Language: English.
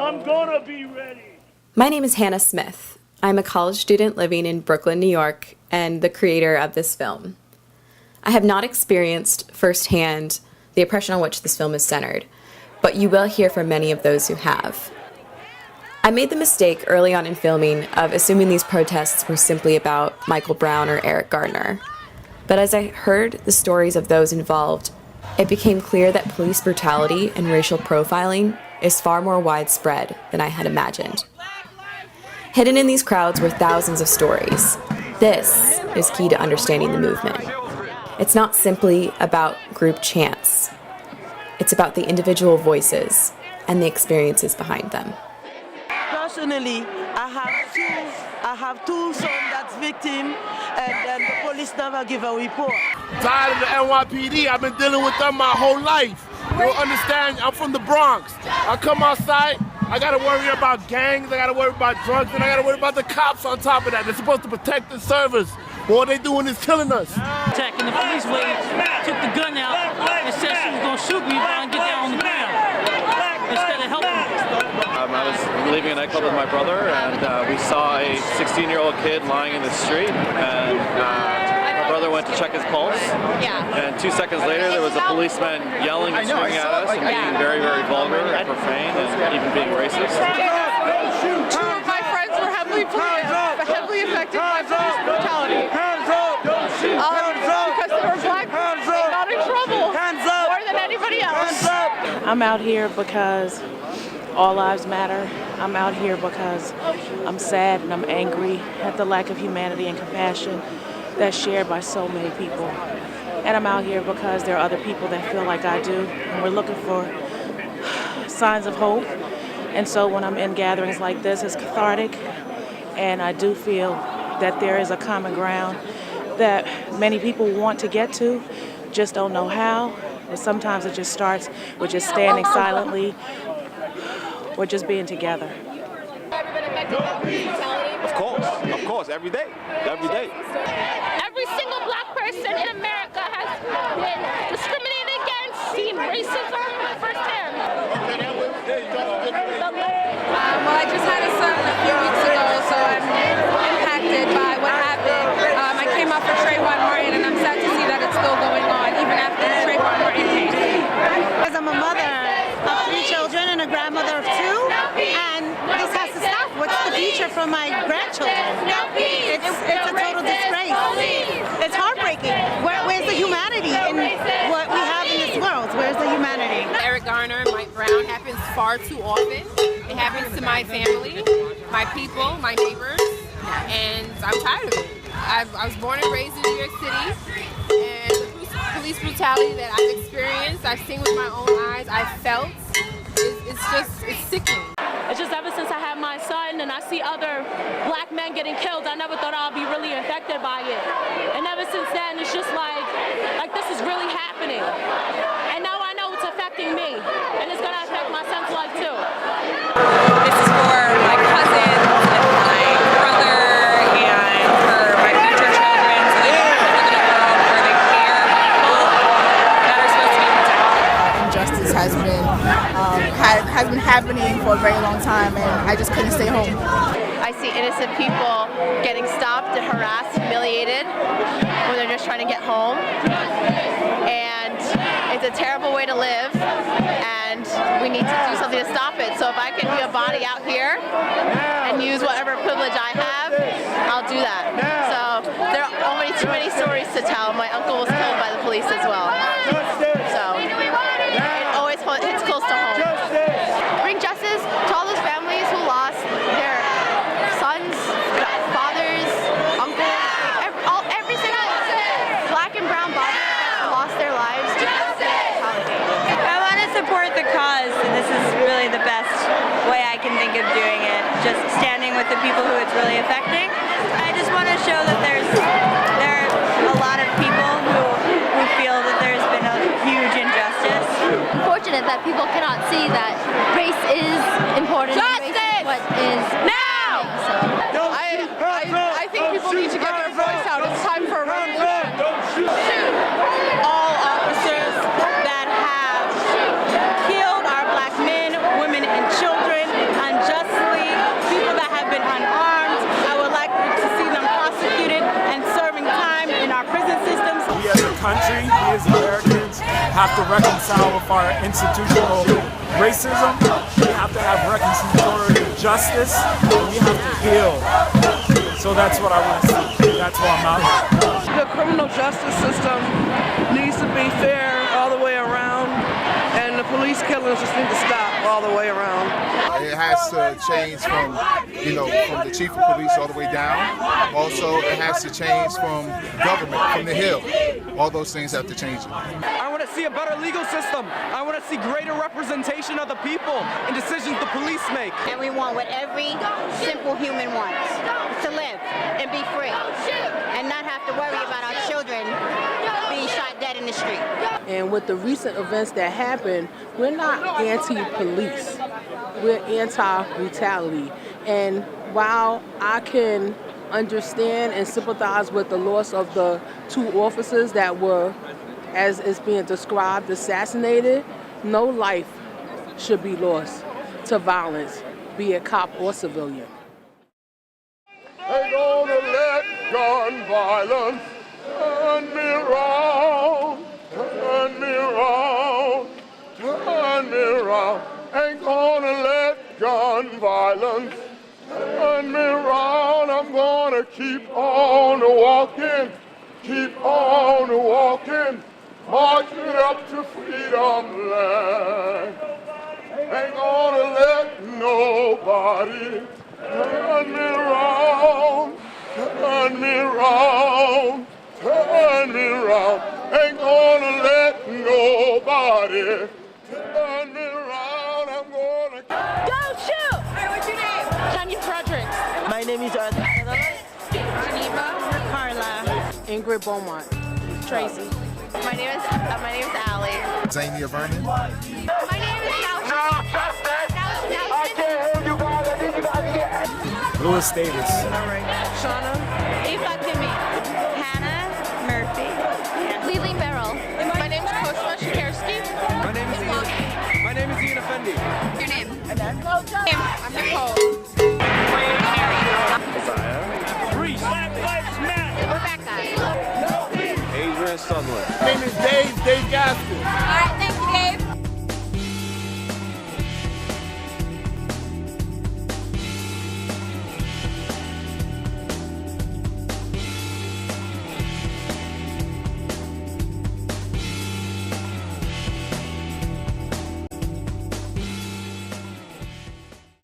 I'm gonna be ready. My name is Hannah Smith. I'm a college student living in Brooklyn, New York, and the creator of this film. I have not experienced firsthand the oppression on which this film is centered, but you will hear from many of those who have. I made the mistake early on in filming of assuming these protests were simply about Michael Brown or Eric Garner. But as I heard the stories of those involved, it became clear that police brutality and racial profiling is far more widespread than I had imagined. Hidden in these crowds were thousands of stories. This is key to understanding the movement. It's not simply about group chants. It's about the individual voices and the experiences behind them. Personally, I have two sons that's victim, and then the police never give a report. Tired of the NYPD. I've been dealing with them my whole life. You don't understand? I'm from the Bronx. I come outside, I gotta worry about gangs, I gotta worry about drugs, and I gotta worry about the cops on top of that. They're supposed to protect the servers. What they doing is killing us. Attacking the police wave, took the gun out, and said she was gonna shoot me if I didn't get down on the ground. Instead of helping me. I was leaving a nightclub with my brother, and we saw a 16-year-old kid lying in the street, and my brother went to check his pulse. And 2 seconds later, there was a policeman yelling and screaming at us and being very, very vulgar and profane and even being racist. Two of my friends were heavily affected by police brutality. Because they were black, they got in trouble more than anybody else. I'm out here because all lives matter. I'm out here because I'm sad and I'm angry at the lack of humanity and compassion that's shared by so many people. And I'm out here because there are other people that feel like I do, and we're looking for signs of hope. And so when I'm in gatherings like this, it's cathartic, and I do feel that there is a common ground that many people want to get to, just don't know how. And sometimes it just starts with just standing silently or just being together. Of course, every day. Every single black person in America has been discriminated against, seen racism firsthand. Well, I just had a son a few weeks ago, so I'm impacted by what happened. I came out for Trayvon Martin, and I'm sad to see that it's still going on, even after the Trayvon Martin case. Because I'm a mother of 3 children and a grandmother of 2, and this has to stop. What's the future for my grandchildren? It's a total disgrace. It's heartbreaking. Where's the humanity in what we have in this world? Where's the humanity? Eric Garner and Mike Brown happens far too often. It happens to my family, my people, my neighbors, and I'm tired of it. I was born and raised in New York City, and the police brutality that I've experienced, I've seen with my own eyes, I've felt, it's sickening. It's just ever since I had my son and I see other black men getting killed, I never thought I'd be really affected by it. And ever since then, it's just like this is really happening. And now I know it's affecting me, and it's gonna affect my son's life too. This is for my cousins and my brother and for my future children, so they don't have to live in a world where they fear people that are supposed to be protected. Injustice has been happening for a very long time, and I just couldn't stay home. I see innocent people getting stopped and harassed, humiliated when they're just trying to get home, and it's a terrible way to live, and we need to do something to stop it. So if I can be a body out here and use whatever privilege I have, I'll do that. So there are already too many stories to tell. My uncle was killed by the police as well. So it always hits close to home. Bring justice to all those families who lost their sons, fathers, uncles, every single black and brown body that lost their lives due to brutality. I want to support the cause, and this is really the best way I can think of doing it, just standing with the people who it's really affecting. I just want to show that there are a lot of people who feel that there's been a huge injustice. Unfortunate that people cannot see that race is important. Justice! Race is what is now! So. I think people need to get their voice out. It's time for a revolution. All officers that have killed our black men, women, and children, I country, we as Americans, have to reconcile with our institutional racism. We have to have reconciliatory justice, and we have to heal. So that's what I want to see. That's why I'm out here. The criminal justice system needs to be fair all the way around, and the police killings just need to stop all the way around. It has to change from, from the chief of police all the way down. Also, it has to change from government, from the hill. All those things have to change. I want to see a better legal system. I want to see greater representation of the people in decisions the police make. And we want what every simple human wants, to live and be free and not have to worry about our children being shot dead in the street. And with the recent events that happened, we're not anti-police. We're anti-brutality. And while I can understand and sympathize with the loss of the 2 officers that were, as is being described, assassinated, no life should be lost to violence, be it cop or civilian. Ain't gonna let gun violence turn me around, turn me around, turn me around. Ain't gonna let gun violence turn me around. I'm gonna keep on walking, marching up to freedom land. Ain't gonna let nobody turn me around, turn me around, turn me around. Ain't gonna let nobody turn me around. I'm gonna... Don't shoot! Hey, what's your name? Tanya Fredericks. My name is Geneva. Carla. Ingrid Beaumont. Tracy. My name is Allie. Zania Vernon. My name is Louis Davis. All right. Shauna. Eva Kimmy. Hannah Murphy. Lily Merrill. My name is Kosma Shikarsky. My name is Ian. My name is Ian Effendi. Your name? I'm Nicole. Free Black Lives Matter. Rebecca. Adrian Sutherland. My name is Dave Gaskins.